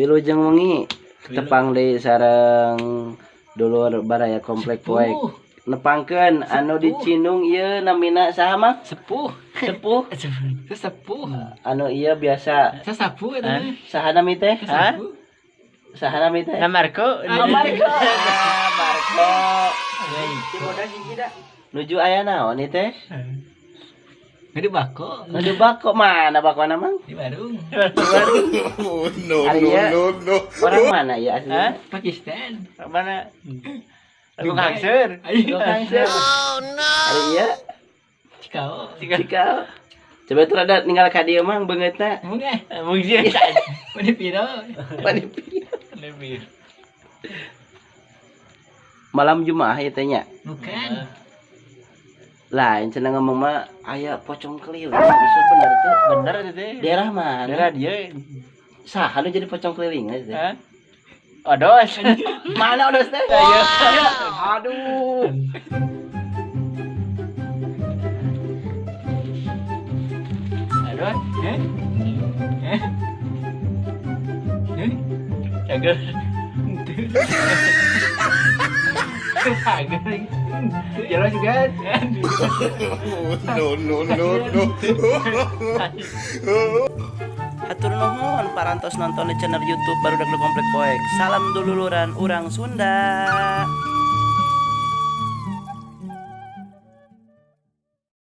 Wilujeng wengi tepang deui sareng dulur baraya komplek poek. Nepangkeun anu dicinung ieu namina saha mah? Sepuh. Sepuh. Sesepuh. Anu ieu biasa Sesapu eta. saha nami teh? Sesapu. Saha nami teh? Marco. Marco. Marco. Nuju aya naon ieu teh? Ngadu bako. Nuju bako mana bako namang? Di warung. No. Orang mana ya asli? Pakistan. Mana? Aku kangser. Oh no. Ari ieu Cikao. Cikal. Coba tuh ada ninggal ka dieu mah beungeutna. Mung sih. Mani piro? Malam Jumaah ieu teh nya. Bukan. Lain cenah ngomong mah aya pocong keliling. Isu bener teh. Bener itu teh. Daerah mana? Daerah dia. Saha nu jadi pocong keliling teh? Hah? Odos. Mana udah teh? Ayo. Aduh. Aduh. Cager. Cager. Jalan juga. No. Hatur nuhun parantos nonton di channel YouTube Barudak Komplek Poek. Salam dululuran urang Sunda.